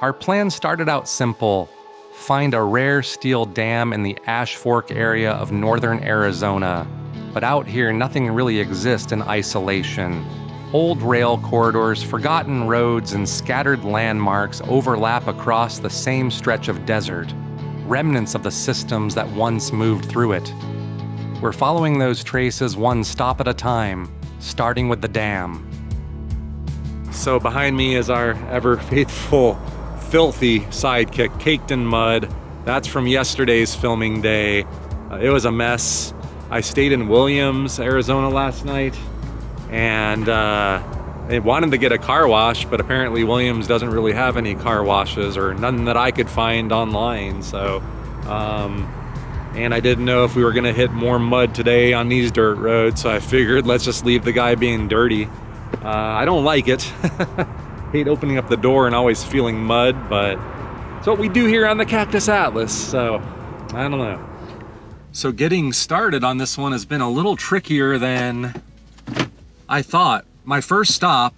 Our plan started out simple: find a rare steel dam in the Ash Fork area of northern Arizona. But out here, nothing really exists in isolation. Old rail corridors, forgotten roads, and scattered landmarks overlap across the same stretch of desert, remnants of the systems that once moved through it. We're following those traces one stop at a time, starting with the dam. So behind me is our ever-faithful, filthy sidekick, caked in mud. That's from yesterday's filming day. It was a mess. I stayed in Williams, Arizona last night, and I wanted to get a car wash, but apparently Williams doesn't really have any car washes, or none that I could find online. So, and I didn't know if we were gonna hit more mud today on these dirt roads, so I figured let's just leave the guy being dirty. I don't like it. Hate opening up the door and always feeling mud, but it's what we do here on the Cactus Atlas, so I don't know. So getting started on this one has been a little trickier than I thought. My first stop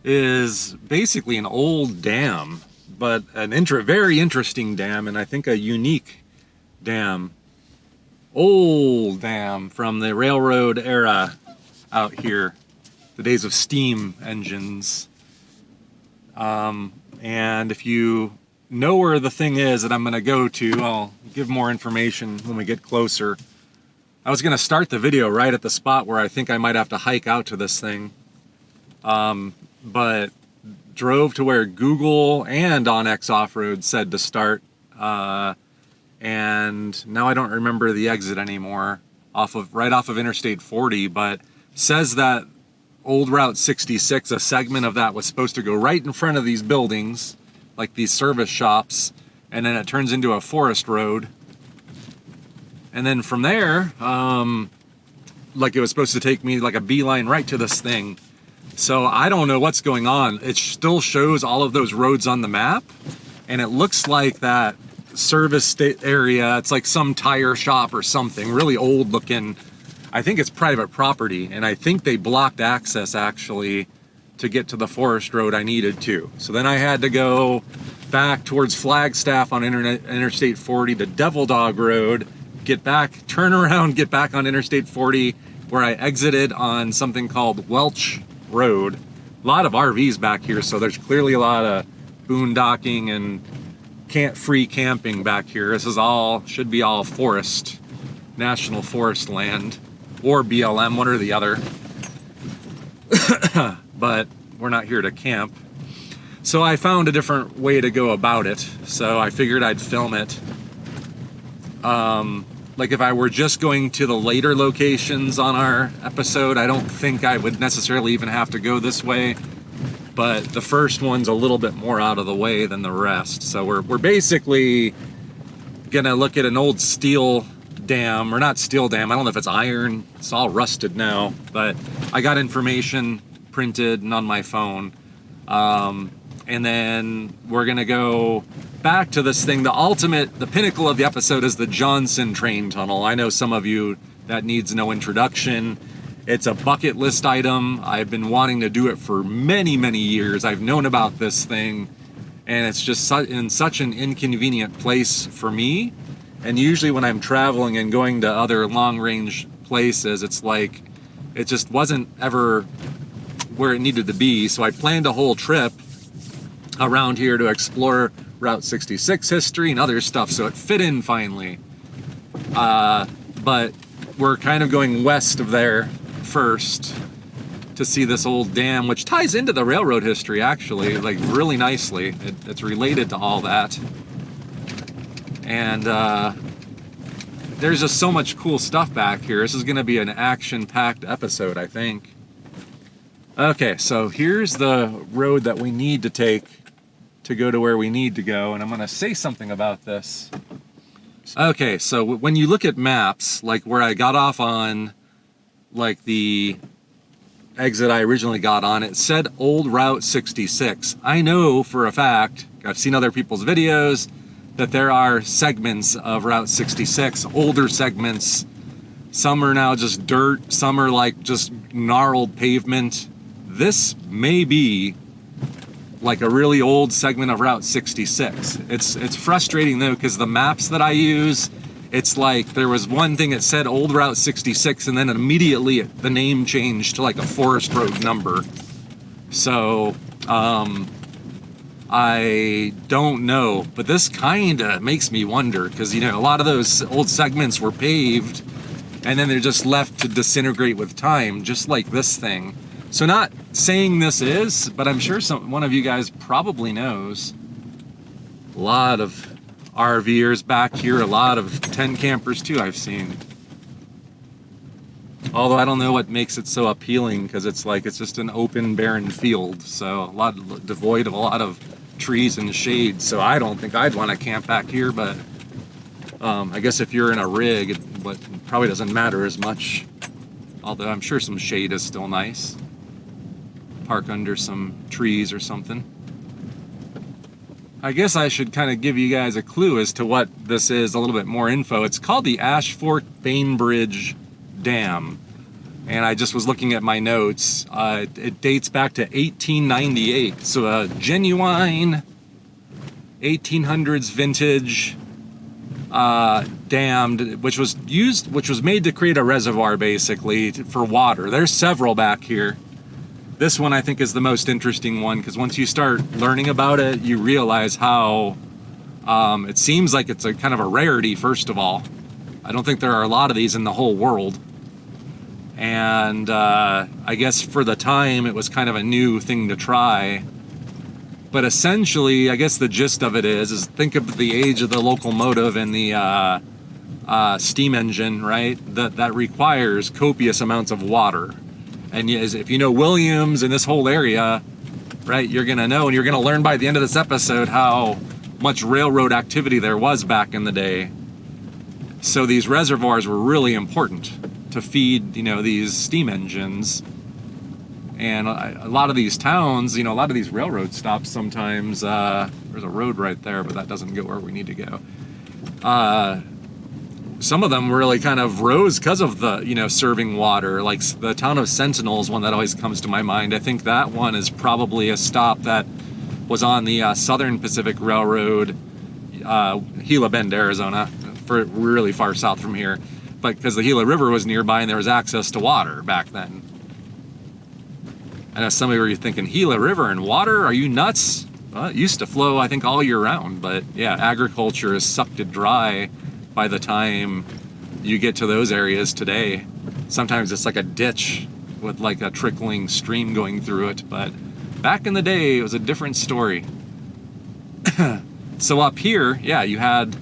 is basically an old dam, but an very interesting dam, and I think a unique dam. Old dam from the railroad era out here, the days of steam engines. And if you know where the thing is that I'm going to go to, I'll give more information when we get closer. I was going to start the video right at the spot where I think I might have to hike out to this thing, but drove to where Google and OnX Off-Road said to start, and now I don't remember the exit anymore, right off of Interstate 40, but says that old Route 66, a segment of that was supposed to go right in front of these buildings, like these service shops, and then it turns into a forest road. And then from there, like it was supposed to take me like a beeline right to this thing. So I don't know what's going on. It still shows all of those roads on the map, and it looks like that service area, it's like some tire shop or something, really old looking. I think it's private property, and I think they blocked access actually to get to the forest road I needed to. So then I had to go back towards Flagstaff on Interstate 40 to Devil Dog Road, get back, turn around, get back on Interstate 40 where I exited on something called Welch Road. A lot of RVs back here, so there's clearly a lot of boondocking and free camping back here. This is all, should be all forest, national forest land, or BLM, one or the other. But we're not here to camp. So I found a different way to go about it. So I figured I'd film it. Like if I were just going to the later locations on our episode, I don't think I would necessarily even have to go this way. But the first one's a little bit more out of the way than the rest. So we're basically gonna look at an old steel dam, or not steel dam, I don't know if it's iron, it's all rusted now, but I got information printed and on my phone. And then we're gonna go back to this thing. The pinnacle of the episode is the Johnson train tunnel. I know some of you, that needs no introduction. It's a bucket list item. I've been wanting to do it for many, many years. I've known about this thing, and it's just in such an inconvenient place for me. And usually when I'm traveling and going to other long-range places, it's like, it just wasn't ever where it needed to be. So I planned a whole trip around here to explore Route 66 history and other stuff, so it fit in finally. But we're kind of going west of there first to see this old dam, which ties into the railroad history actually, like really nicely. It's related to all that. And there's just so much cool stuff back here. This is gonna be an action-packed episode, I think. Okay, so here's the road that we need to take to go to where we need to go, and I'm gonna say something about this. Okay, so when you look at maps, like where I got off on, like the exit I originally got on, it said Old Route 66. I know for a fact, I've seen other people's videos, that there are segments of Route 66, older segments. Some are now just dirt, some are like just gnarled pavement. This may be like a really old segment of Route 66. It's frustrating though, because the maps that I use, it's like there was one thing that said old Route 66, and then immediately the name changed to like a forest road number. So I don't know, but this kind of makes me wonder, because, you know, a lot of those old segments were paved and then they're just left to disintegrate with time, just like this thing. So not saying this is, but I'm sure one of you guys probably knows. A lot of RVers back here, a lot of tent campers too I've seen. Although I don't know what makes it so appealing, because it's like it's just an open, barren field, so devoid of a lot of trees and shade. So I don't think I'd want to camp back here, but I guess if you're in a rig, it probably doesn't matter as much. Although I'm sure some shade is still nice. Park under some trees or something. I guess I should kind of give you guys a clue as to what this is, a little bit more info. It's called the Ash Fork Bainbridge Dam. And I just was looking at my notes. It dates back to 1898. So a genuine 1800s vintage dam, which was made to create a reservoir basically for water. There's several back here. This one I think is the most interesting one, because once you start learning about it, you realize how it seems like it's a kind of a rarity, first of all. I don't think there are a lot of these in the whole world. And I guess for the time it was kind of a new thing to try. But essentially, I guess the gist of it is think of the age of the locomotive and the steam engine, right? That requires copious amounts of water. And if you know Williams and this whole area, right, you're gonna know, and you're gonna learn by the end of this episode how much railroad activity there was back in the day. So these reservoirs were really important to feed, you know, these steam engines. And a lot of these towns, you know, a lot of these railroad stops sometimes, there's a road right there, but that doesn't go where we need to go. Some of them really kind of rose because of the, you know, serving water. Like the town of Sentinel is one that always comes to my mind. I think that one is probably a stop that was on the Southern Pacific Railroad, Gila Bend, Arizona, for really far south from here. But because the Gila River was nearby and there was access to water back then. I know some of you are thinking, Gila River and water? Are you nuts? Well, it used to flow, I think, all year round. But yeah, agriculture has sucked it dry by the time you get to those areas today. Sometimes it's like a ditch with like a trickling stream going through it. But back in the day, it was a different story. So up here, yeah, you had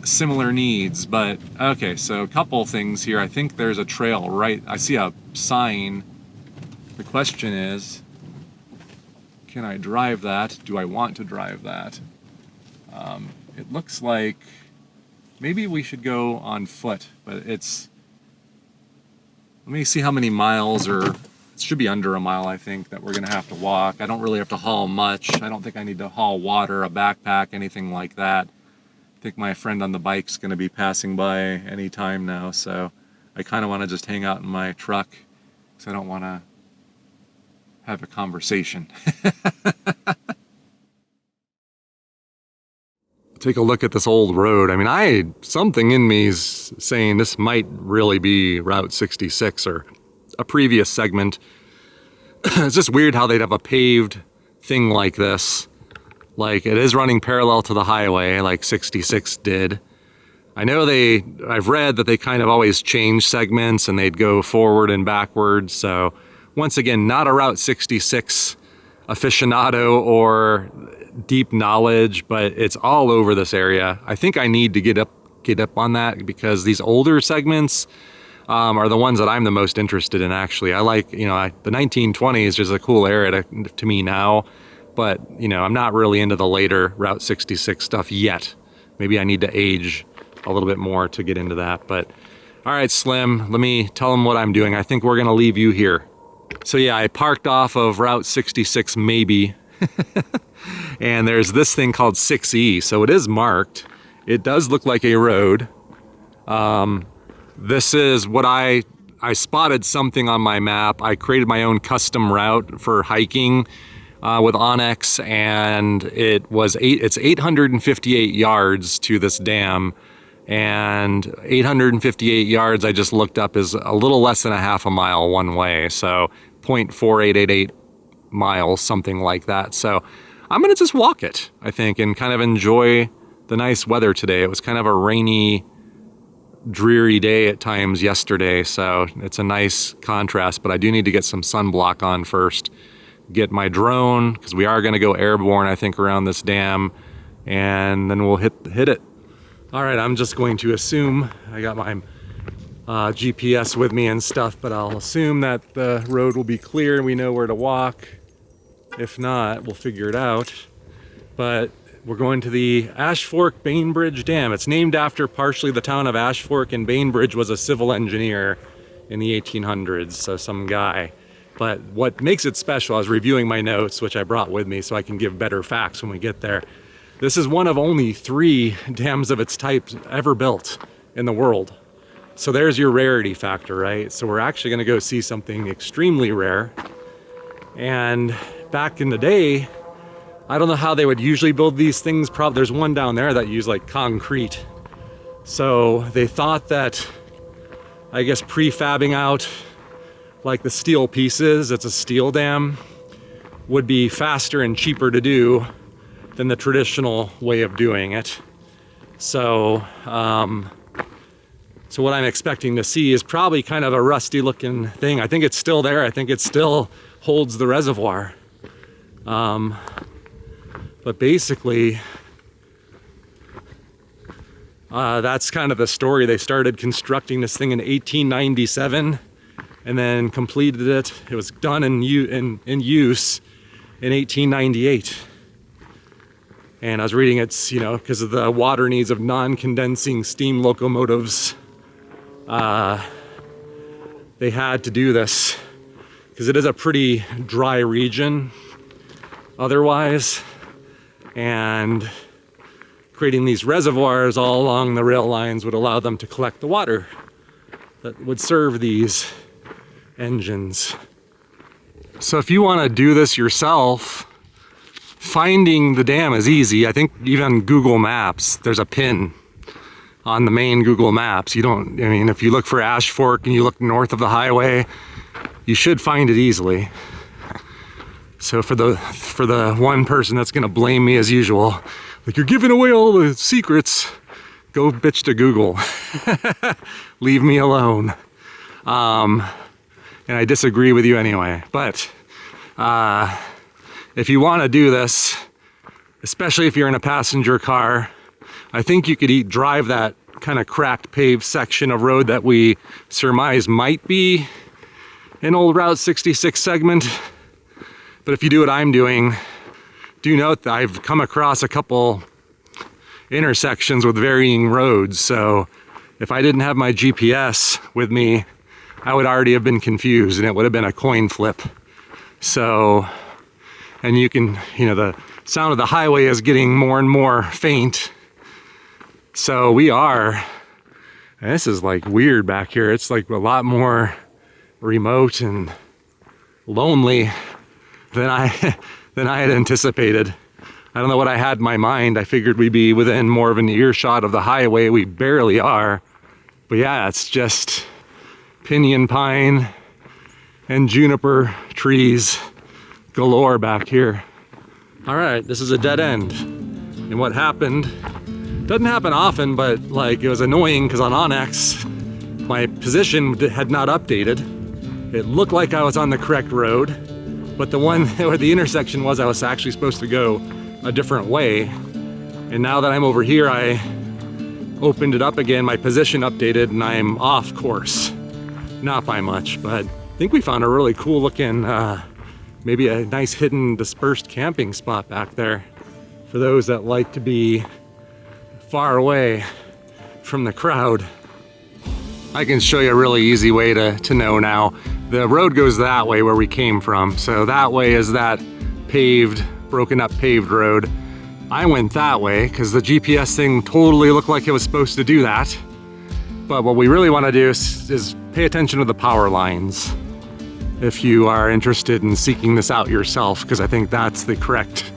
similar needs. But okay, so a couple things here. I think there's a trail, right? I see a sign. The question is, can I drive that? Do I want to drive that? It looks like maybe we should go on foot, but let me see how many miles, or it should be under a mile, I think, that we're gonna have to walk. I don't really have to haul much. I don't think I need to haul water, a backpack, anything like that. I think my friend on the bike's gonna be passing by any time now, so I kind of want to just hang out in my truck because I don't want to have a conversation. Take a look at this old road. I mean, something in me is saying this might really be Route 66 or a previous segment. It's just weird how they'd have a paved thing like this. Like, it is running parallel to the highway like 66 did. I know I've read that they kind of always change segments and they'd go forward and backwards. So once again, not a Route 66 aficionado or deep knowledge, but it's all over this area. I think I need to get up on that, because these older segments are the ones that I'm the most interested in, actually. I like, the 1920s is just a cool era to me now, but, I'm not really into the later Route 66 stuff yet. Maybe I need to age a little bit more to get into that. But all right, Slim, let me tell them what I'm doing. I think we're gonna leave you here. So yeah, I parked off of Route 66 maybe. And there's this thing called 6E, so it is marked. It does look like a road. This is what I spotted something on my map. I created my own custom route for hiking, with Onyx, and it's 858 yards to this dam, and 858 yards I just looked up is a little less than a half a mile one way, so 0.4888 miles, something like that. So I'm gonna just walk it, I think, and kind of enjoy the nice weather today. It was kind of a rainy, dreary day at times yesterday, so it's a nice contrast, but I do need to get some sunblock on first, get my drone, because we are going to go airborne, I think, around this dam, and then we'll hit it. All right, I'm just going to assume, I got my GPS with me and stuff, but I'll assume that the road will be clear and we know where to walk. If not, we'll figure it out. But we're going to the Ash Fork Bainbridge Dam. It's named after partially the town of Ash Fork, and Bainbridge was a civil engineer in the 1800s, so some guy. But what makes it special, I was reviewing my notes, which I brought with me so I can give better facts when we get there. This is one of only 3 dams of its type ever built in the world. So there's your rarity factor, right? So we're actually gonna go see something extremely rare. And back in the day, I don't know how they would usually build these things. Probably there's one down there that used like concrete. So they thought that, I guess, prefabbing out like the steel pieces, it's a steel dam, would be faster and cheaper to do than the traditional way of doing it. So, so what I'm expecting to see is probably kind of a rusty looking thing. I think it's still there. I think it still holds the reservoir. But basically, that's kind of the story. They started constructing this thing in 1897 and then completed it. It was done in use in 1898. And I was reading it's, you know, because of the water needs of non-condensing steam locomotives, they had to do this because it is a pretty dry region otherwise. And creating these reservoirs all along the rail lines would allow them to collect the water that would serve these engines. So if you want to do this yourself, finding the dam is easy. I think even Google Maps, there's a pin on the main Google Maps. You don't, I mean, if you look for Ash Fork and you look north of the highway, you should find it easily. So for the one person that's gonna blame me as usual, like, you're giving away all the secrets, go bitch to Google. Leave me alone. And I disagree with you anyway. But if you wanna do this, especially if you're in a passenger car, I think you could drive that kind of cracked paved section of road that we surmise might be an old Route 66 segment. But if you do what I'm doing, do note that I've come across a couple intersections with varying roads. So if I didn't have my GPS with me, I would already have been confused and it would have been a coin flip. So, and you can, you know, the sound of the highway is getting more and more faint. So we are, and this is like weird back here. It's like a lot more remote and lonely than I had anticipated. I don't know what I had in my mind. I figured we'd be within more of an earshot of the highway. We barely are. But yeah, it's just pinyon pine and juniper trees galore back here. All right, this is a dead end. And what happened, doesn't happen often, but like it was annoying because on Onyx, my position had not updated. It looked like I was on the correct road, but the one where the intersection was, I was actually supposed to go a different way. And now that I'm over here, I opened it up again, my position updated, and I'm off course. Not by much, but I think we found a really cool looking, maybe a nice hidden dispersed camping spot back there for those that like to be far away from the crowd. I can show you a really easy way to know now. The road goes that way where we came from. So that way is that paved, broken up paved road. I went that way because the GPS thing totally looked like it was supposed to do that. But what we really want to do is pay attention to the power lines. if you are interested in seeking this out yourself, because I think that's the correct,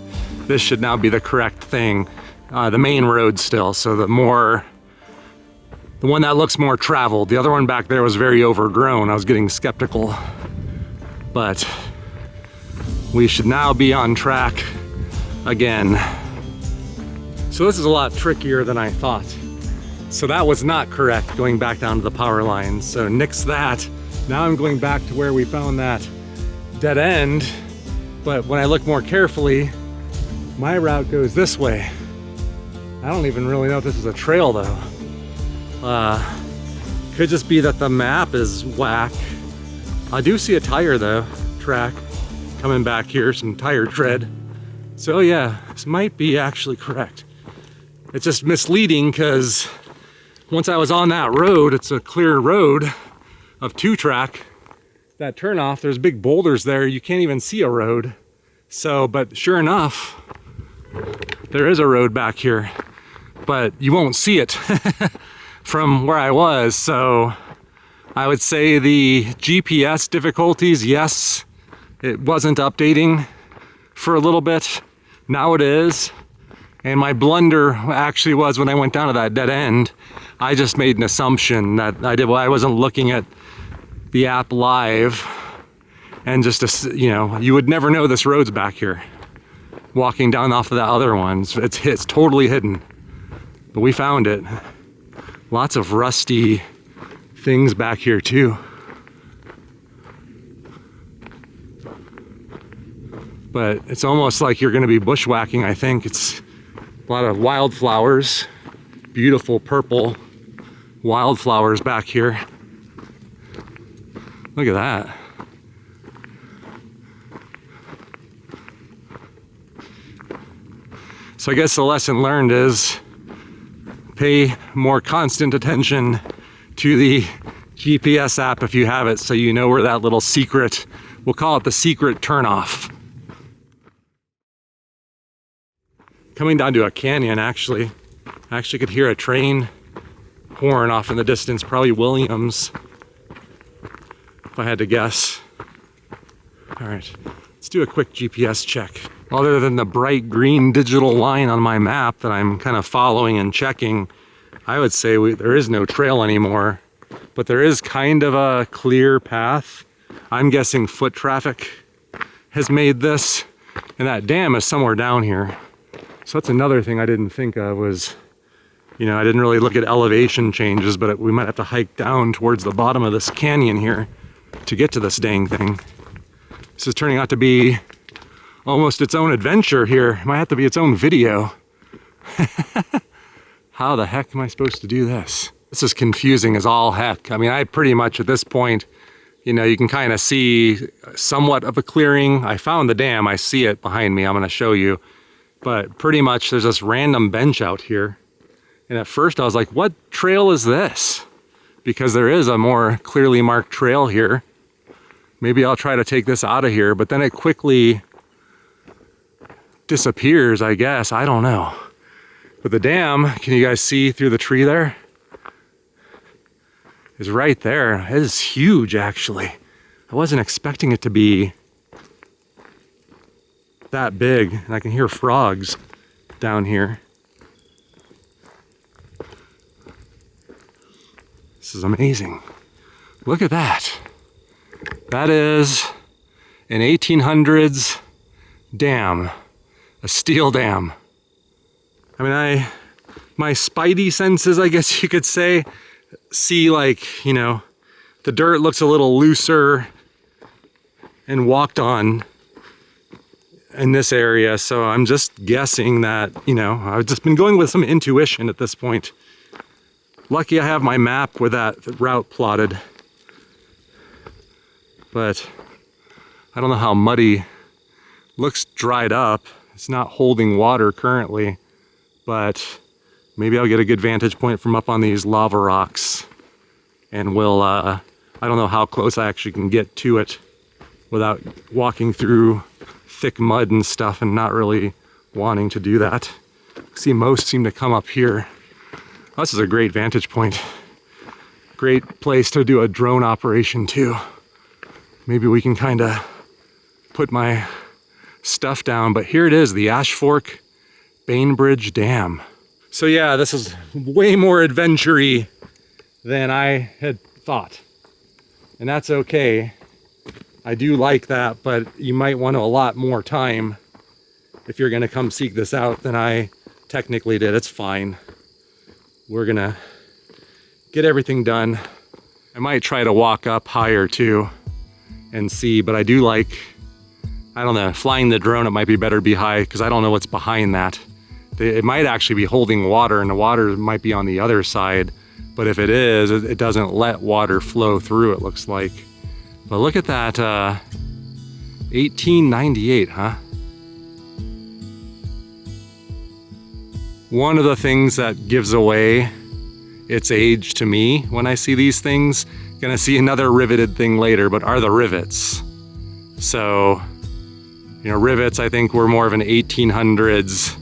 this should now be the correct thing. The main road still, so the one that looks more traveled. The other one back there was very overgrown. I was getting skeptical, but we should now be on track again. So this is a lot trickier than I thought. So that was not correct, going back down to the power lines. So nix that. Now I'm going back to where we found that dead end. But when I look more carefully, my route goes this way. I don't even really know if this is a trail though. Could just be that the map is whack. I do see a tire though, track coming back here, some tire tread. So yeah, this might be actually correct. It's just misleading because once I was on that road, it's a clear road of 2-track. That turnoff, there's big boulders there. You can't even see a road. So, but sure enough, there is a road back here, but you won't see it from where I was. So I would say the GPS difficulties, yes, it wasn't updating for a little bit. Now it is. And my blunder actually was when I went down to that dead end, I just made an assumption that I wasn't looking at the app live, and just, you know, you would never know this road's back here. Walking down off of that other one, it's totally hidden. But we found it. Lots of rusty things back here too. But it's almost like you're gonna be bushwhacking, I think. It's a lot of wildflowers, beautiful purple wildflowers back here. Look at that. So I guess the lesson learned is pay more constant attention to the GPS app if you have it, so you know where that little secret, we'll call it the secret turnoff. Coming down to a canyon, actually. I actually could hear a train horn off in the distance, probably Williams, if I had to guess. All right, let's do a quick GPS check. Other than the bright green digital line on my map that I'm kind of following and checking, I would say there is no trail anymore, but there is kind of a clear path. I'm guessing foot traffic has made this, and that dam is somewhere down here. So that's another thing I didn't think of was, you know, I didn't really look at elevation changes, but we might have to hike down towards the bottom of this canyon here to get to this dang thing. This is turning out to be almost its own adventure here. It might have to be its own video. How the heck am I supposed to do this? This is confusing as all heck. I mean, I pretty much at this point, you know, you can kind of see somewhat of a clearing. I found the dam, I see it behind me, I'm gonna show you. But pretty much there's this random bench out here. And at first I was like, what trail is this? Because there is a more clearly marked trail here. Maybe I'll try to take this out of here, but then it quickly disappears, I guess. I don't know. But the dam, can you guys see through the tree there? Is right there. It is huge, actually. I wasn't expecting it to be that big, and I can hear frogs down here. This is amazing. Look at that. That is an 1800s dam, a steel dam. I mean, my spidey senses, I guess you could say, see, like, you know, the dirt looks a little looser and walked on in this area, so I'm just guessing that, you know, I've just been going with some intuition at this point. Lucky I have my map with that route plotted, but I don't know how muddy. Looks dried up. It's not holding water currently, but maybe I'll get a good vantage point from up on these lava rocks, and we'll, I don't know how close I actually can get to it without walking through thick mud and stuff and not really wanting to do that. See, most seem to come up here. Oh, this is a great vantage point. Great place to do a drone operation too. maybe we can kind of put my stuff down, but here it is, the Ash Fork Bainbridge Dam. So yeah, this is way more adventure-y than I had thought. And that's okay. I do like that, but you might want to allot more time if you're gonna come seek this out than I technically did. It's fine. We're gonna get everything done. I might try to walk up higher too and see, but I do like, I don't know, flying the drone, it might be better to be high because I don't know what's behind that. It might actually be holding water and the water might be on the other side, but if it is, it doesn't let water flow through, it looks like. But look at that, 1898, huh? One of the things that gives away its age to me when I see these things, gonna see another riveted thing later, but are the rivets. So, you know, rivets I think were more of an 1800s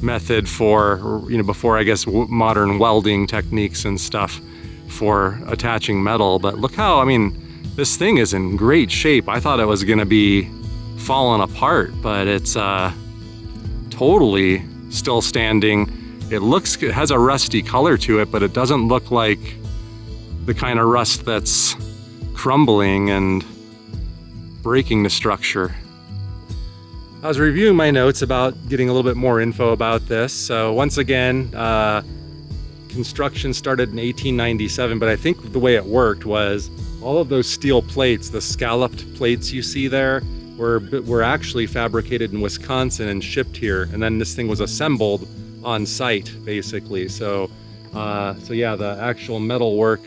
method for, you know, before I guess modern welding techniques and stuff for attaching metal. But look how, I mean, this thing is in great shape. I thought it was gonna be falling apart, but it's totally still standing. It has a rusty color to it, but it doesn't look like the kind of rust that's crumbling and breaking the structure. I was reviewing my notes about getting a little bit more info about this. So once again, construction started in 1897, but I think the way it worked was all of those steel plates, the scalloped plates you see there, were actually fabricated in Wisconsin and shipped here. And then this thing was assembled on site, basically. So yeah, the actual metal work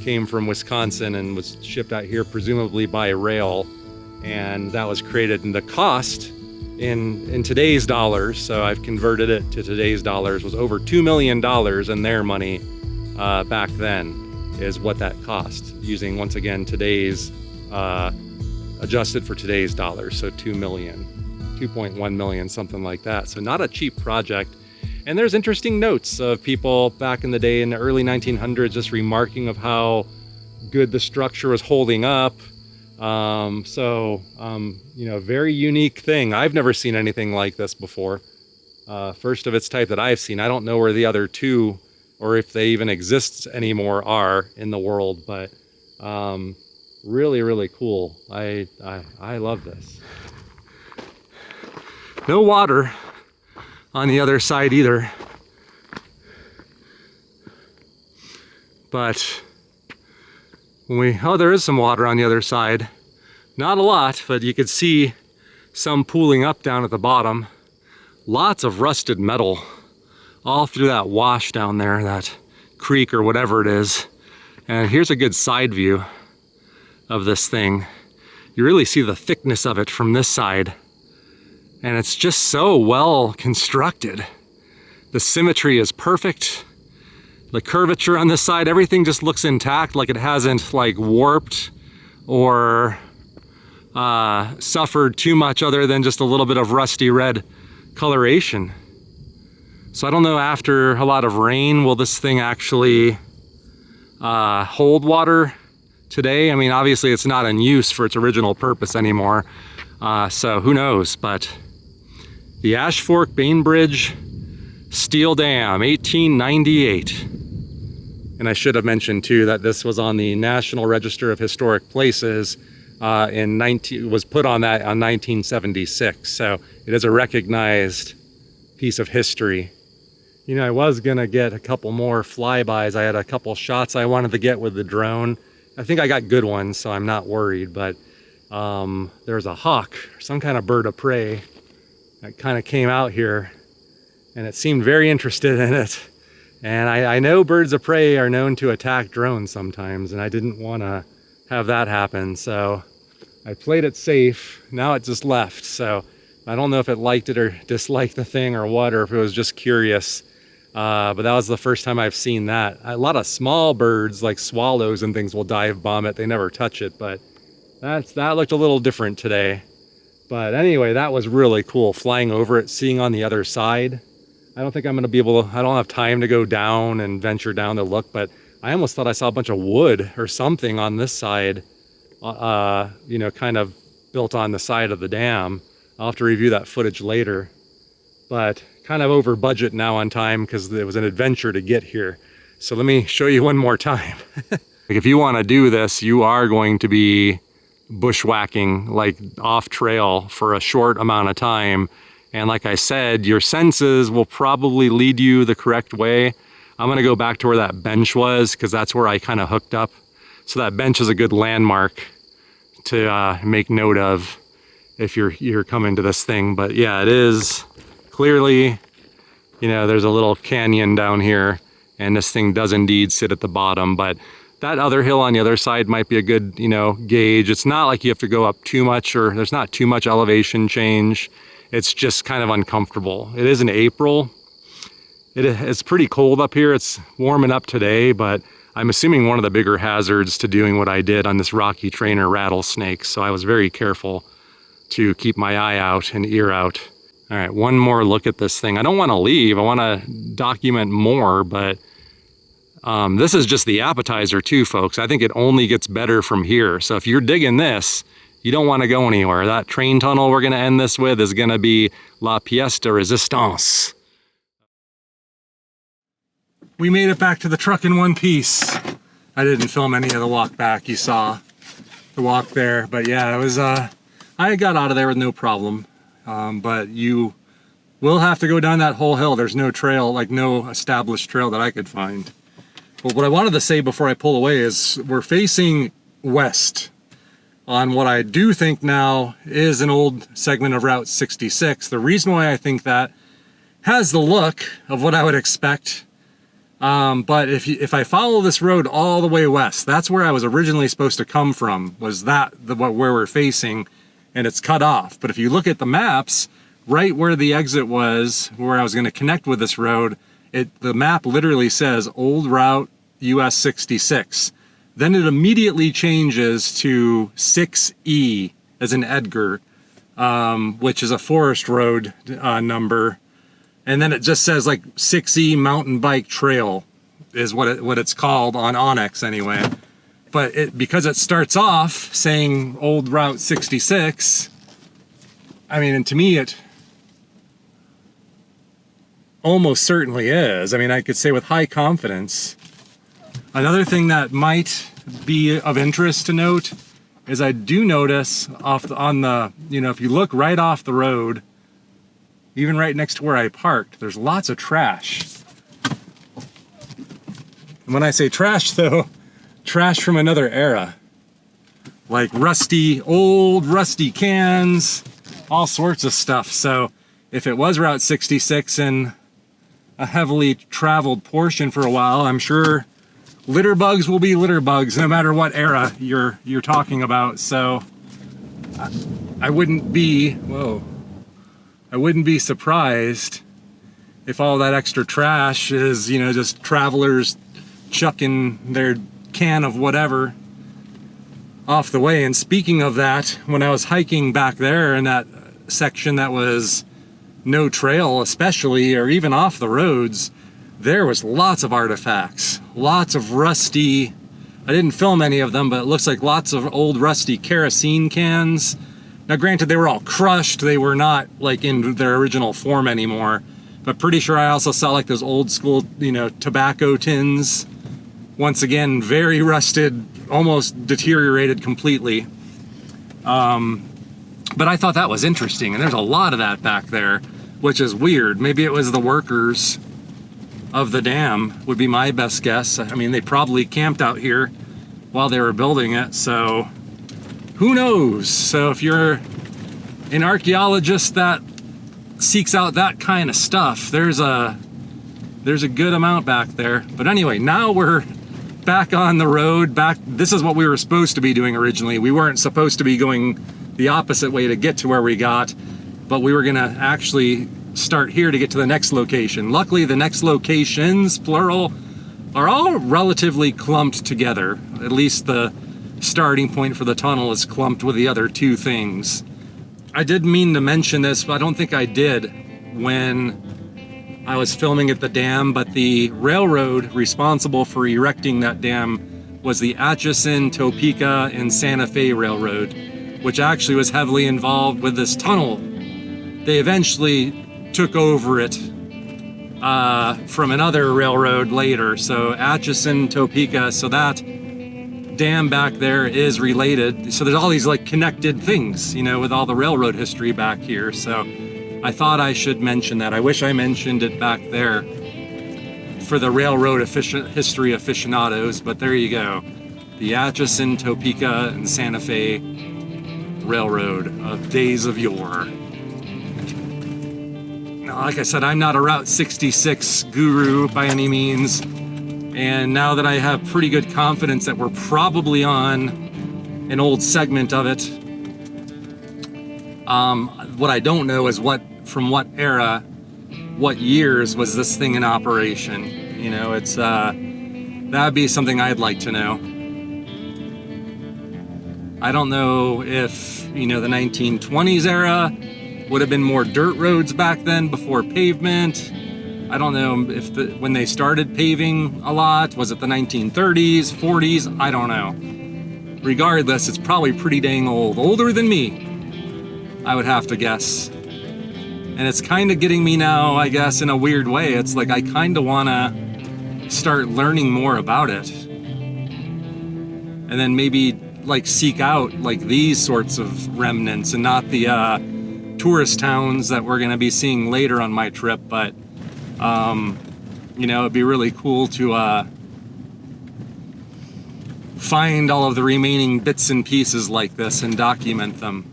came from Wisconsin and was shipped out here, presumably by rail. And that was created. And the cost in today's dollars, so I've converted it to today's dollars, was over $2 million in their money back then, is what that cost, using, once again, today's, adjusted for today's dollars, so 2 million, 2.1 million, something like that. So not a cheap project. And there's interesting notes of people back in the day in the early 1900s just remarking of how good the structure was holding up. You know, very unique thing. I've never seen anything like this before. First of its type that I've seen. I don't know where the other two, or if they even exist anymore, are in the world, but really, really cool. I love this. No water on the other side either. But there is some water on the other side. Not a lot, but you could see some pooling up down at the bottom. Lots of rusted metal all through that wash down there, that creek or whatever it is. And here's a good side view of this thing. You really see the thickness of it from this side. And it's just so well constructed. The symmetry is perfect. The curvature on this side, everything just looks intact, like it hasn't like warped or suffered too much other than just a little bit of rusty red coloration. So I don't know, after a lot of rain, will this thing actually hold water today? I mean, obviously it's not in use for its original purpose anymore. So who knows, but the Ash Fork Bainbridge Steel Dam, 1898. And I should have mentioned too that this was on the National Register of Historic Places was put on that on 1976. So it is a recognized piece of history. You know, I was gonna get a couple more flybys. I had a couple shots I wanted to get with the drone. I think I got good ones, so I'm not worried, but there's a hawk, some kind of bird of prey that kind of came out here, and it seemed very interested in it. And I know birds of prey are known to attack drones sometimes, and I didn't want to have that happen, so I played it safe. Now it just left, so I don't know if it liked it or disliked the thing or what, or if it was just curious. But that was the first time I've seen that. A lot of small birds like swallows and things will dive bomb it. They never touch it, but that looked a little different today. But anyway, that was really cool, flying over it, seeing on the other side. I don't think I'm gonna be able to, I don't have time to go down and venture down to look, but I almost thought I saw a bunch of wood or something on this side you know, kind of built on the side of the dam. I'll have to review that footage later, but kind of over budget now on time because it was an adventure to get here. So let me show you one more time. Like if you want to do this, you are going to be bushwhacking, like off trail for a short amount of time. And like I said, your senses will probably lead you the correct way. I'm gonna go back to where that bench was because that's where I kind of hooked up. So that bench is a good landmark to make note of if you're coming to this thing. But yeah, it is clearly, you know, there's a little canyon down here and this thing does indeed sit at the bottom. But that other hill on the other side might be a good, you know, gauge. It's not like you have to go up too much or there's not too much elevation change. It's just kind of uncomfortable. It is in April. It's pretty cold up here. It's warming up today, but I'm assuming one of the bigger hazards to doing what I did on this rocky train are rattlesnakes. So I was very careful to keep my eye out and ear out. All right, one more look at this thing. I don't want to leave. I want to document more, but this is just the appetizer too, folks. I think it only gets better from here. So if you're digging this, you don't want to go anywhere. That train tunnel we're going to end this with is going to be la pièce de résistance. We made it back to the truck in one piece. I didn't film any of the walk back. You saw the walk there, but yeah, it was, I got out of there with no problem. But you will have to go down that whole hill. There's no trail, like no established trail that I could find. But what I wanted to say before I pull away is we're facing west on what I do think now is an old segment of Route 66. The reason why I think that has the look of what I would expect. But if I follow this road all the way west, that's where I was originally supposed to come from, was where we're facing, and it's cut off. But if you look at the maps, right where the exit was, where I was going to connect with this road, the map literally says Old Route US 66. Then it immediately changes to 6E as in Edgar, which is a forest road number. And then it just says like 6E Mountain Bike Trail is what it's called on Onyx anyway. But because it starts off saying Old Route 66, I mean, and to me it almost certainly is. I mean, I could say with high confidence. Another thing that might be of interest to note is I do notice if you look right off the road, even right next to where I parked, there's lots of trash. And when I say trash though, trash from another era. Like old rusty cans, all sorts of stuff. So if it was Route 66 and a heavily traveled portion for a while, I'm sure litter bugs will be litter bugs no matter what era you're talking about. So I wouldn't be surprised if all that extra trash is, you know, just travelers chucking their can of whatever off the way. And speaking of that, when I was hiking back there in that section that was no trail especially, or even off the roads, there was lots of artifacts, lots of rusty, I didn't film any of them, but it looks like lots of old rusty kerosene cans. Now granted, they were all crushed, they were not like in their original form anymore, but pretty sure I also saw like those old school, you know, tobacco tins. Once again, very rusted, almost deteriorated completely. But I thought that was interesting, and there's a lot of that back there, which is weird. Maybe it was the workers of the dam, would be my best guess. I mean, they probably camped out here while they were building it, so who knows? So if you're an archaeologist that seeks out that kind of stuff, there's a good amount back there. But anyway, now we're back on the road. This is what we were supposed to be doing originally. We weren't supposed to be going the opposite way to get to where we got, but we were gonna actually start here to get to the next location. Luckily, the next locations, plural, are all relatively clumped together. At least the starting point for the tunnel is clumped with the other two things. I did mean to mention this, but I don't think I did when I was filming at the dam, but the railroad responsible for erecting that dam was the Atchison, Topeka, and Santa Fe Railroad, which actually was heavily involved with this tunnel. They eventually took over it from another railroad later. So Atchison, Topeka, so that dam back there is related. So there's all these like connected things, you know, with all the railroad history back here. So I thought I should mention that. I wish I mentioned it back there for the railroad history aficionados, but there you go. The Atchison, Topeka, and Santa Fe Railroad of days of yore. Now, like I said, I'm not a Route 66 guru by any means. And now that I have pretty good confidence that we're probably on an old segment of it, what I don't know is from what era, what years was this thing in operation. You know, it's that'd be something I'd like to know. I don't know if, you know, the 1920s era would have been more dirt roads back then before pavement. I don't know if when they started paving a lot, was it the 1930s, 40s? I don't know. Regardless, it's probably pretty dang old. Older than me, I would have to guess. And it's kind of getting me now, I guess, in a weird way. It's like I kind of want to start learning more about it. And then maybe like seek out like these sorts of remnants and not the tourist towns that we're going to be seeing later on my trip. But you know, it'd be really cool to find all of the remaining bits and pieces like this and document them,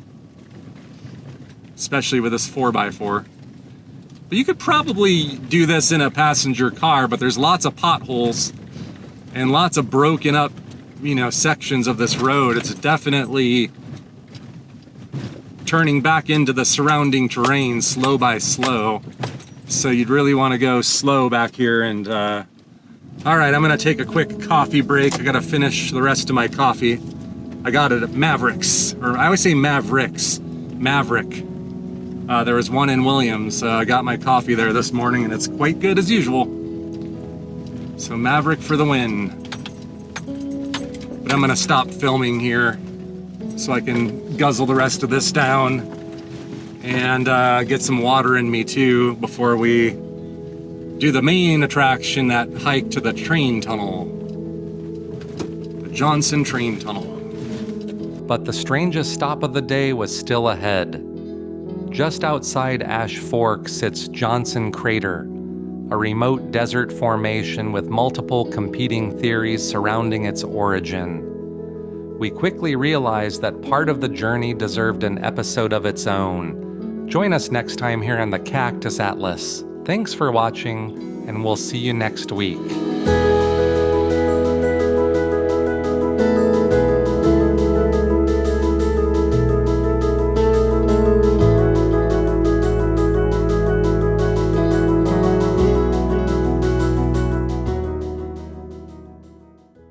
especially with this 4x4. But you could probably do this in a passenger car, but there's lots of potholes and lots of broken up, you know, sections of this road. It's definitely turning back into the surrounding terrain slow by slow. So you'd really want to go slow back here. And all right, I'm gonna take a quick coffee break. I gotta finish the rest of my coffee. I got it at Mavericks, or I always say Mavericks, Maverick. There was one in Williams. I got my coffee there this morning and it's quite good as usual. So Maverick for the win. But I'm gonna stop filming here so I can guzzle the rest of this down and get some water in me too before we do the main attraction, that hike to the train tunnel. The Johnson Train Tunnel. But the strangest stop of the day was still ahead. Just outside Ash Fork sits Johnson Crater, a remote desert formation with multiple competing theories surrounding its origin. We quickly realized that part of the journey deserved an episode of its own. Join us next time here on the Cactus Atlas. Thanks for watching, and we'll see you next week.